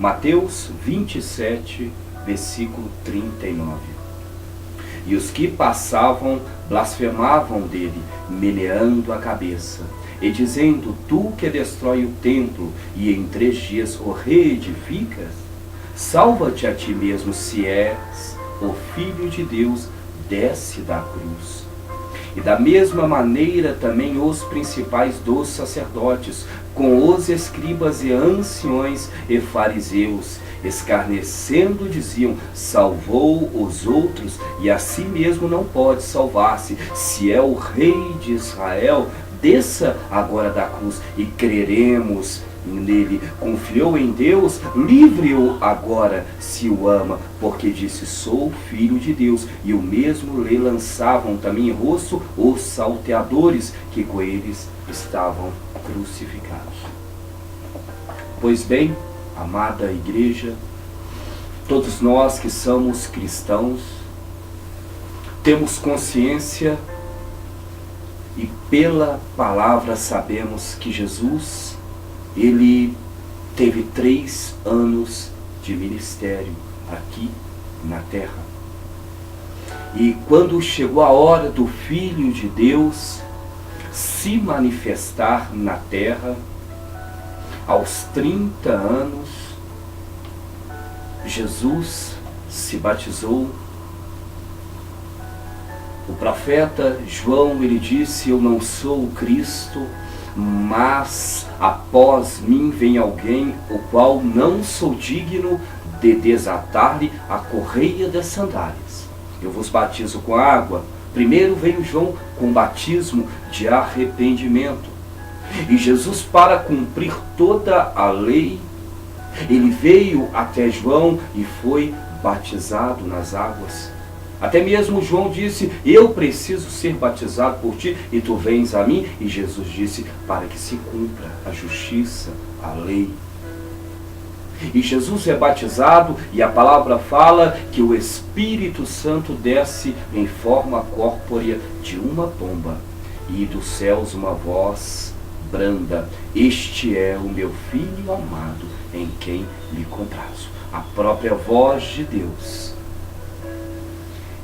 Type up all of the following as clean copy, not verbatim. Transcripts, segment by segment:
Mateus 27, versículo 39. E os que passavam blasfemavam dele, meneando a cabeça, e dizendo: tu que destrói o templo, e em 3 dias o reedificas, salva-te a ti mesmo, se és o Filho de Deus, desce da cruz. E da mesma maneira também os principais dos sacerdotes, com os escribas e anciões e fariseus, escarnecendo, diziam: salvou os outros, e a si mesmo não pode salvar-se. Se é o Rei de Israel, desça agora da cruz e creremos nele. Confiou em Deus, livre-o agora, se o ama, porque disse: sou filho de Deus. E o mesmo lhe lançavam também em rosto os salteadores que com eles estavam crucificados. Pois bem, amada igreja, todos nós que somos cristãos temos consciência e pela palavra sabemos que Jesus, ele teve 3 anos de ministério aqui na terra. E quando chegou a hora do Filho de Deus se manifestar na terra, aos 30 anos, Jesus se batizou. O profeta João, ele disse: eu não sou o Cristo, mas após mim vem alguém, o qual não sou digno de desatar-lhe a correia das sandálias. Eu vos batizo com água. Primeiro veio João com o batismo de arrependimento. E Jesus, para cumprir toda a lei, ele veio até João e foi batizado nas águas. Até mesmo João disse: eu preciso ser batizado por ti e tu vens a mim. E Jesus disse: para que se cumpra a justiça, a lei. E Jesus é batizado, e a palavra fala que o Espírito Santo desce em forma corpórea de uma pomba, e dos céus uma voz branda: este é o meu Filho amado, em quem me comprazo. A própria voz de Deus.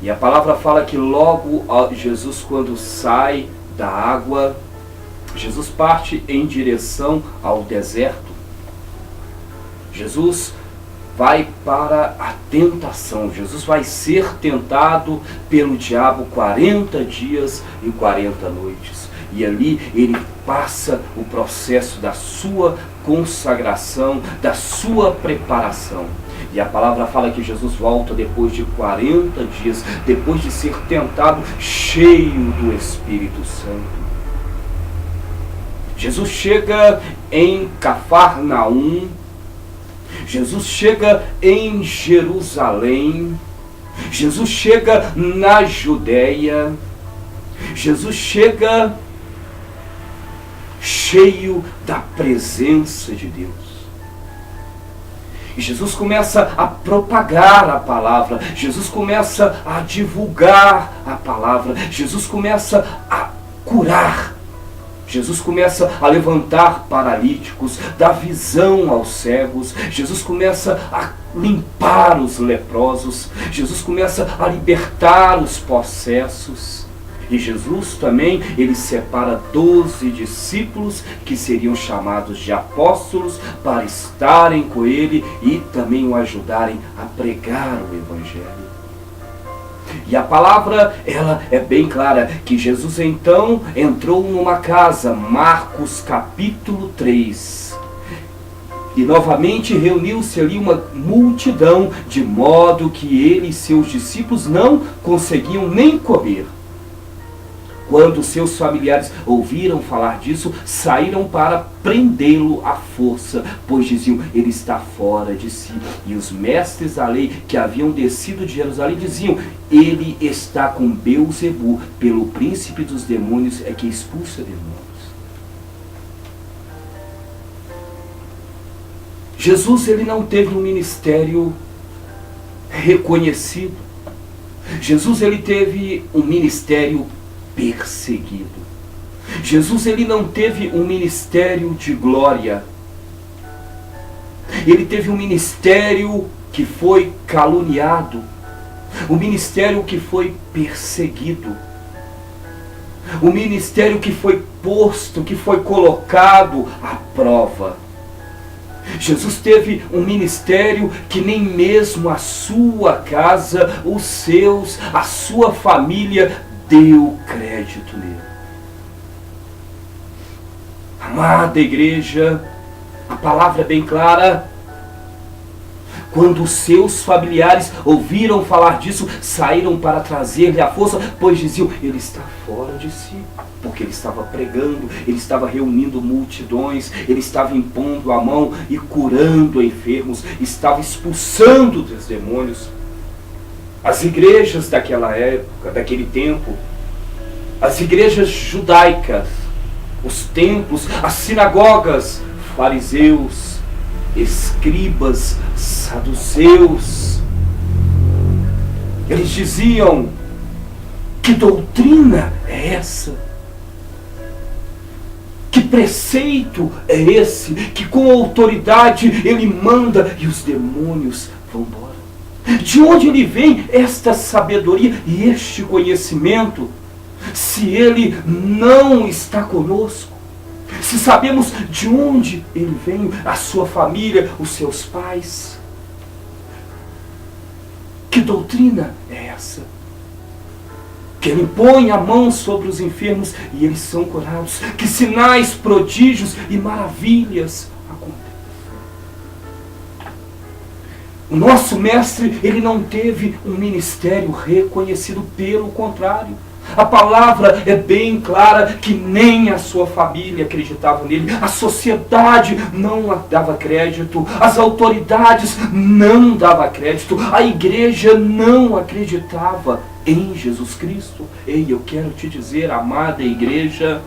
E a palavra fala que logo Jesus, quando sai da água, Jesus parte em direção ao deserto. Jesus vai para a tentação. Jesus vai ser tentado pelo diabo 40 dias e 40 noites. E ali ele passa o processo da sua consagração, da sua preparação. E a palavra fala que Jesus volta depois de 40 dias, depois de ser tentado, cheio do Espírito Santo. Jesus chega em Cafarnaum, Jesus chega em Jerusalém, Jesus chega na Judéia, Jesus chega cheio da presença de Deus. E Jesus começa a propagar a palavra, Jesus começa a divulgar a palavra, Jesus começa a curar, Jesus começa a levantar paralíticos, dar visão aos cegos, Jesus começa a limpar os leprosos, Jesus começa a libertar os possessos. E Jesus também, ele separa 12 discípulos que seriam chamados de apóstolos para estarem com ele e também o ajudarem a pregar o Evangelho. E a palavra, ela é bem clara, que Jesus então entrou numa casa, Marcos capítulo 3. E novamente reuniu-se ali uma multidão, de modo que ele e seus discípulos não conseguiam nem comer. Quando seus familiares ouviram falar disso, saíram para prendê-lo à força, pois diziam: ele está fora de si. E os mestres da lei que haviam descido de Jerusalém diziam: ele está com Beelzebu, pelo príncipe dos demônios é que expulsa demônios. Jesus, ele não teve um ministério reconhecido. Jesus, ele teve um ministério perseguido. Jesus, ele não teve um ministério de glória. ele teve um ministério que foi caluniado, um ministério que foi perseguido, um ministério que foi posto, que foi colocado à prova. Jesus teve um ministério que nem mesmo a sua casa, os seus, a sua família deu crédito nele. Amada igreja, a palavra é bem clara. Quando os seus familiares ouviram falar disso, saíram para trazer-lhe a força, pois diziam, ele está fora de si. Porque ele estava pregando, ele estava reunindo multidões, ele estava impondo a mão e curando enfermos, estava expulsando os demônios. As igrejas daquela época, daquele tempo, as igrejas judaicas, os templos, as sinagogas, fariseus, escribas, saduceus, eles diziam, que doutrina é essa? Que preceito é esse? Que com autoridade ele manda e os demônios vão embora. De onde ele vem esta sabedoria e este conhecimento? Se ele não está conosco, se sabemos de onde ele veio, a sua família, os seus pais. Que doutrina é essa? Que ele põe a mão sobre os enfermos e eles são curados. Que sinais, prodígios e maravilhas acontecem. O nosso mestre, ele não teve um ministério reconhecido, pelo contrário. A palavra é bem clara que nem a sua família acreditava nele, a sociedade não dava crédito, as autoridades não davam crédito, a igreja não acreditava em Jesus Cristo. Ei, eu quero te dizer, amada igreja,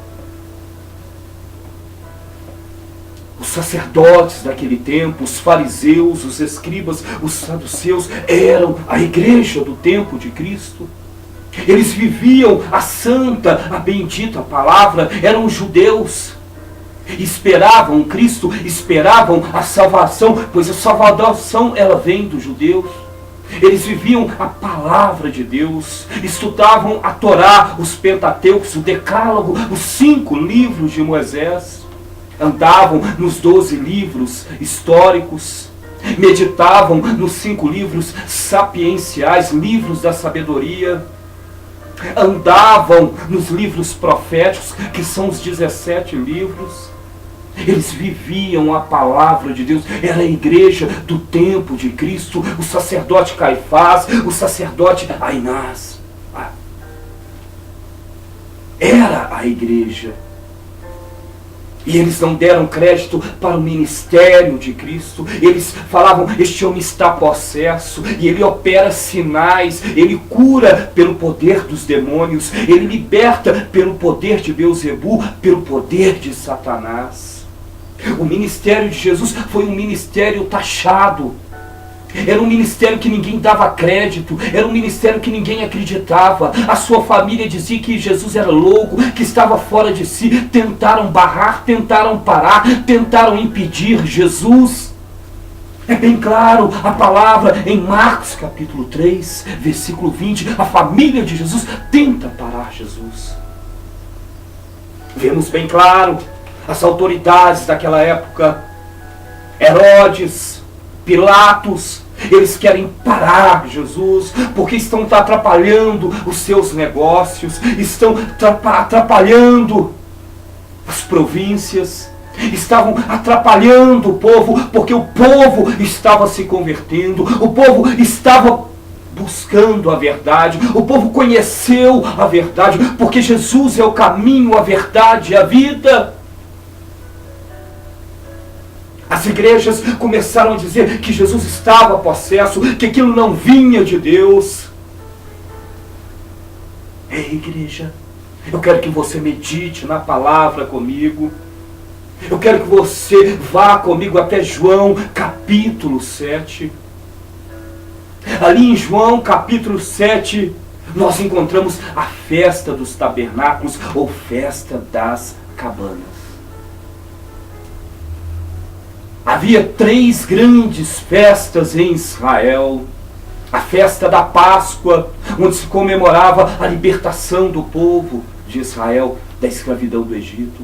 os sacerdotes daquele tempo, os fariseus, os escribas, os saduceus, eram a igreja do tempo de Cristo. Eles viviam a santa, a bendita palavra, eram judeus, esperavam Cristo, esperavam a salvação, pois a salvação ela vem dos judeus. Eles viviam a palavra de Deus, estudavam a Torá, os Pentateucos, o Decálogo, os 5 livros de Moisés, andavam nos 12 livros históricos, meditavam nos 5 livros sapienciais, livros da sabedoria, andavam nos livros proféticos, que são os 17 livros. Eles viviam a palavra de Deus. Era a igreja do tempo de Cristo, o sacerdote Caifás, o sacerdote Ainás. Era a igreja. E eles não deram crédito para o ministério de Cristo. Eles falavam, este homem está possesso, e ele opera sinais, ele cura pelo poder dos demônios, ele liberta pelo poder de Beelzebu, pelo poder de Satanás. O ministério de Jesus foi um ministério taxado. Era um ministério que ninguém dava crédito, era um ministério que ninguém acreditava. A sua família dizia que Jesus era louco, que estava fora de si. Tentaram barrar, tentaram parar, tentaram impedir Jesus. É bem claro a palavra em Marcos capítulo 3, versículo 20. A família de Jesus tenta parar Jesus. Vemos bem claro as autoridades daquela época, Herodes, Pilatos, eles querem parar Jesus, porque estão atrapalhando os seus negócios, estão atrapalhando as províncias, estavam atrapalhando o povo, porque o povo estava se convertendo, o povo estava buscando a verdade, o povo conheceu a verdade, porque Jesus é o caminho, a verdade e a vida. As igrejas começaram a dizer que Jesus estava possesso, que aquilo não vinha de Deus. Ei, igreja, eu quero que você medite na palavra comigo. Eu quero que você vá comigo até João capítulo 7. Ali em João capítulo 7, nós encontramos a festa dos tabernáculos, ou festa das cabanas. A Havia 3 grandes festas em Israel. A festa da Páscoa, onde se comemorava a libertação do povo de Israel da escravidão do Egito.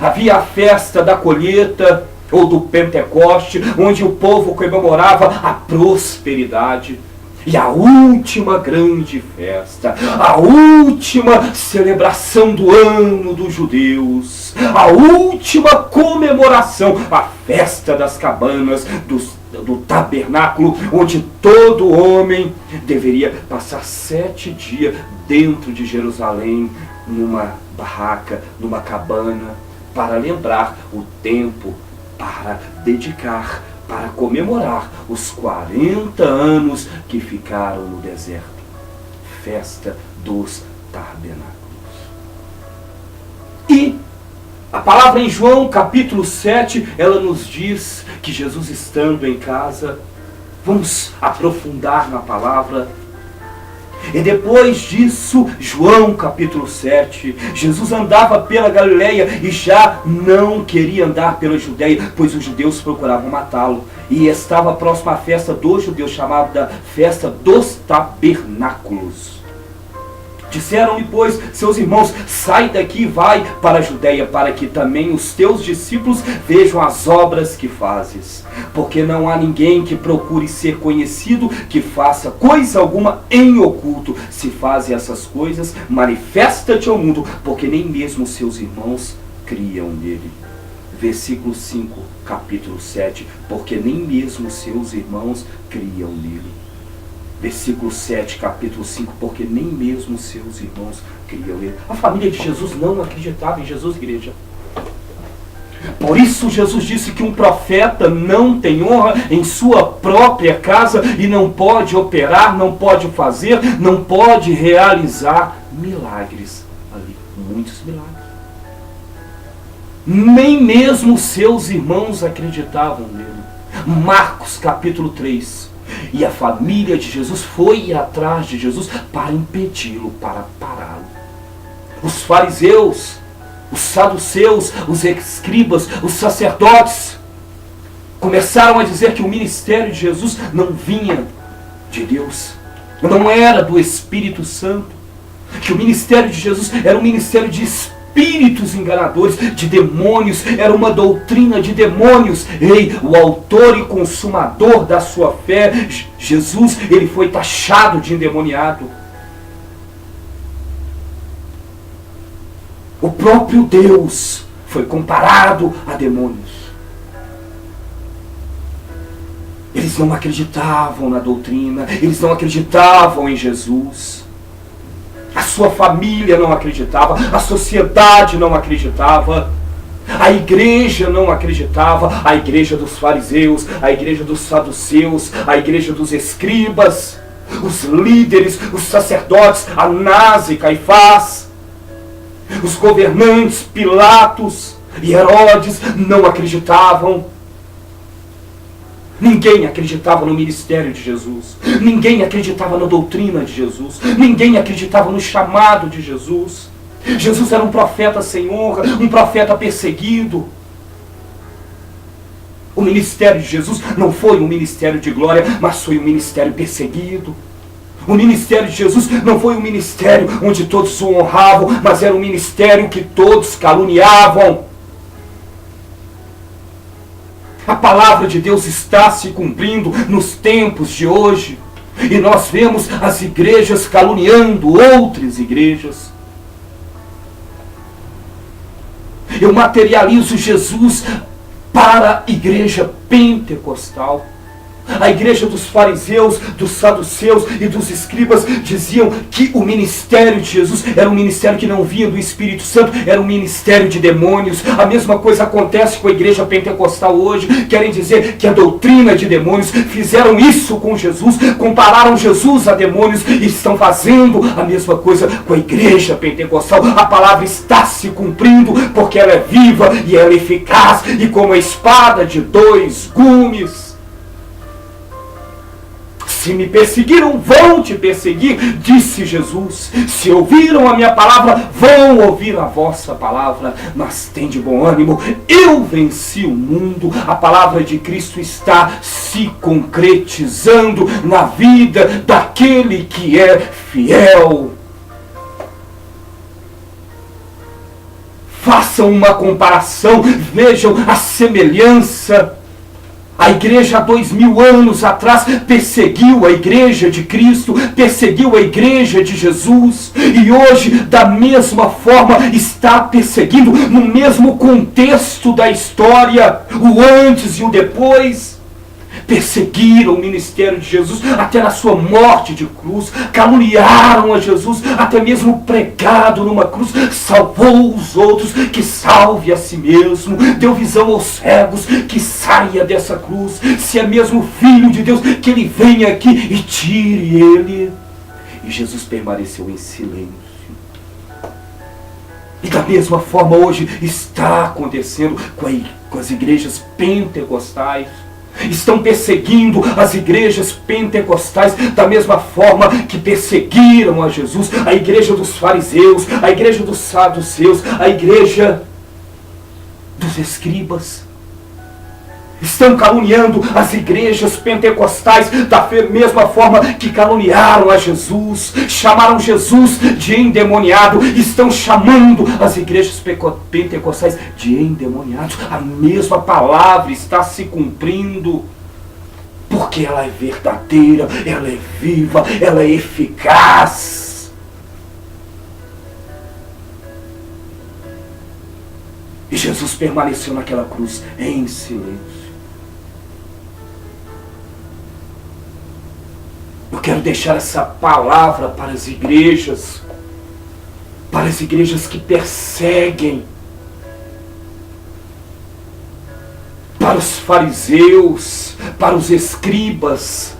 Havia a festa da colheita, ou do Pentecoste, onde o povo comemorava a prosperidade. E a última grande festa, a última celebração do ano dos judeus, a última comemoração, a festa das cabanas, do tabernáculo, onde todo homem deveria passar 7 dias dentro de Jerusalém, numa barraca, numa cabana, para lembrar o tempo, para dedicar, para comemorar os 40 anos que ficaram no deserto. Festa dos tabernáculos. E a palavra em João capítulo 7, ela nos diz que Jesus estando em casa, vamos aprofundar na palavra. E depois disso, João capítulo 7, Jesus andava pela Galileia e já não queria andar pela Judeia, pois os judeus procuravam matá-lo. E estava próxima à festa dos judeus, chamada festa dos tabernáculos. Disseram-lhe, pois, seus irmãos, sai daqui e vai para a Judeia, para que também os teus discípulos vejam as obras que fazes. Porque não há ninguém que procure ser conhecido, que faça coisa alguma em oculto. Se fazem essas coisas, manifesta-te ao mundo, porque nem mesmo seus irmãos criam nele. Versículo 5, capítulo 7, porque nem mesmo seus irmãos criam nele. Versículo 7, capítulo 5, porque nem mesmo seus irmãos criam nele. A família de Jesus não acreditava em Jesus, igreja. Por isso Jesus disse que um profeta não tem honra em sua própria casa e não pode operar, não pode fazer, não pode realizar milagres ali. Muitos milagres. Nem mesmo seus irmãos acreditavam nele. Marcos capítulo 3. E a família de Jesus foi atrás de Jesus para impedi-lo, para pará-lo. Os fariseus, os saduceus, os escribas, os sacerdotes começaram a dizer que o ministério de Jesus não vinha de Deus, não era do Espírito Santo, que o ministério de Jesus era um ministério de espíritos enganadores, de demônios, era uma doutrina de demônios. Ei, o autor e consumador da sua fé, Jesus, ele foi taxado de endemoniado. O próprio Deus foi comparado a demônios. Eles não acreditavam na doutrina, eles não acreditavam em Jesus. A sua família não acreditava, a sociedade não acreditava, a igreja não acreditava, a igreja dos fariseus, a igreja dos saduceus, a igreja dos escribas, os líderes, os sacerdotes, Anás e Caifás, os governantes, Pilatos e Herodes não acreditavam. Ninguém acreditava no ministério de Jesus. Ninguém acreditava na doutrina de Jesus. Ninguém acreditava no chamado de Jesus. Jesus era um profeta sem honra, um profeta perseguido. O ministério de Jesus não foi um ministério de glória, mas foi um ministério perseguido. O ministério de Jesus não foi um ministério onde todos o honravam, mas era um ministério que todos caluniavam. A palavra de Deus está se cumprindo nos tempos de hoje. E nós vemos as igrejas caluniando outras igrejas. Eu materializo Jesus para a igreja pentecostal. A igreja dos fariseus, dos saduceus e dos escribas diziam que o ministério de Jesus era um ministério que não vinha do Espírito Santo, era um ministério de demônios. A mesma coisa acontece com a igreja pentecostal hoje. Querem dizer que a doutrina de demônios, fizeram isso com Jesus, compararam Jesus a demônios e estão fazendo a mesma coisa com a igreja pentecostal. A palavra está se cumprindo porque ela é viva e ela é eficaz e como a espada de 2 gumes. Se me perseguiram, vão te perseguir, disse Jesus. Se ouviram a minha palavra, vão ouvir a vossa palavra. Mas tem de bom ânimo, eu venci o mundo. A palavra de Cristo está se concretizando na vida daquele que é fiel. Façam uma comparação, vejam a semelhança. A igreja há 2000 anos atrás perseguiu a igreja de Cristo, perseguiu a igreja de Jesus, e hoje, da mesma forma, está perseguindo no mesmo contexto da história, o antes e o depois. Perseguiram o ministério de Jesus até na sua morte de cruz, caluniaram a Jesus, até mesmo pregado numa cruz, salvou os outros, que salve a si mesmo, deu visão aos cegos, que saia dessa cruz, se é mesmo Filho de Deus, que ele venha aqui e tire ele. E Jesus permaneceu em silêncio. E da mesma forma hoje está acontecendo com as igrejas pentecostais. Estão perseguindo as igrejas pentecostais da mesma forma que perseguiram a Jesus, a igreja dos fariseus, a igreja dos saduceus, a igreja dos escribas. Estão caluniando as igrejas pentecostais da mesma forma que caluniaram a Jesus, chamaram Jesus de endemoniado, estão chamando as igrejas pentecostais de endemoniados. A mesma palavra está se cumprindo, porque ela é verdadeira, ela é viva, ela é eficaz. E Jesus permaneceu naquela cruz em silêncio. Eu quero deixar essa palavra para as igrejas que perseguem, para os fariseus, para os escribas,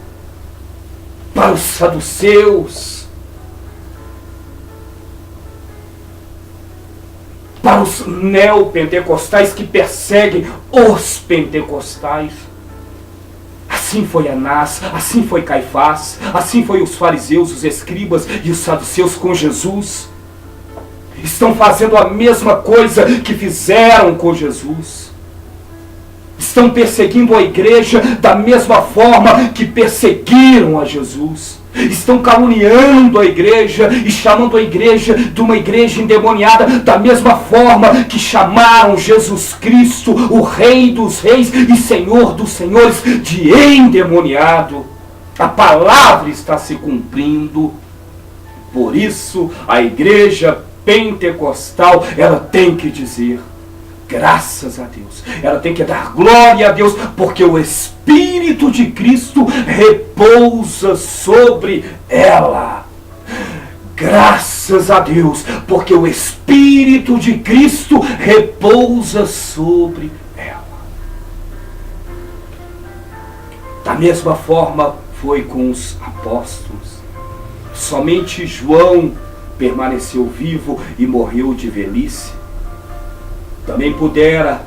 para os saduceus, para os neopentecostais que perseguem os pentecostais. Assim foi Anás, assim foi Caifás, assim foi os fariseus, os escribas e os saduceus com Jesus. Estão fazendo a mesma coisa que fizeram com Jesus. Estão perseguindo a igreja da mesma forma que perseguiram a Jesus. Estão caluniando a igreja e chamando a igreja de uma igreja endemoniada da mesma forma que chamaram Jesus Cristo, o Rei dos Reis e Senhor dos Senhores, de endemoniado. A palavra está se cumprindo. Por isso, a igreja pentecostal, ela tem que dizer graças a Deus. Ela tem que dar glória a Deus, porque o Espírito de Cristo repousa sobre ela. Graças a Deus, porque o Espírito de Cristo repousa sobre ela. Da mesma forma foi com os apóstolos. Somente João permaneceu vivo e morreu de velhice. Também pudera,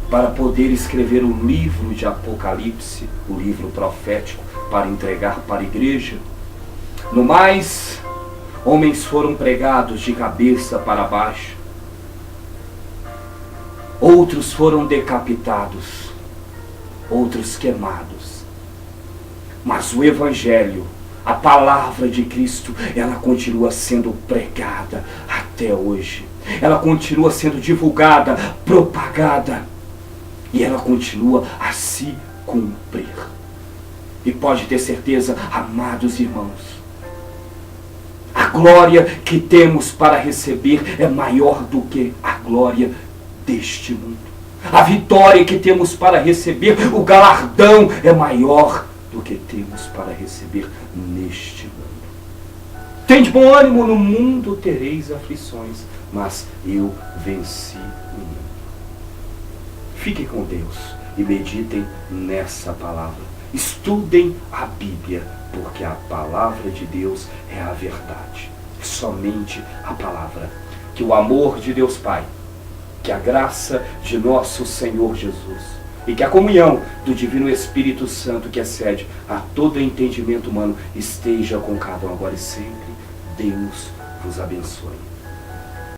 para poder escrever o livro de Apocalipse, o livro profético, para entregar para a igreja. No mais, homens foram pregados de cabeça para baixo. Outros foram decapitados, outros queimados. Mas o Evangelho, a palavra de Cristo, ela continua sendo pregada até hoje. Ela continua sendo divulgada, propagada, e ela continua a se cumprir. E pode ter certeza, amados irmãos, a glória que temos para receber é maior do que a glória deste mundo. A vitória que temos para receber, o galardão é maior do que temos para receber neste mundo. Tende bom ânimo, no mundo tereis aflições, mas eu venci o mundo. Fiquem com Deus e meditem nessa palavra. Estudem a Bíblia, porque a palavra de Deus é a verdade. Somente a palavra. Que o amor de Deus Pai, que a graça de nosso Senhor Jesus, E que a comunhão do Divino Espírito Santo, que excede a todo entendimento humano, esteja com cada um agora e sempre. Deus vos abençoe.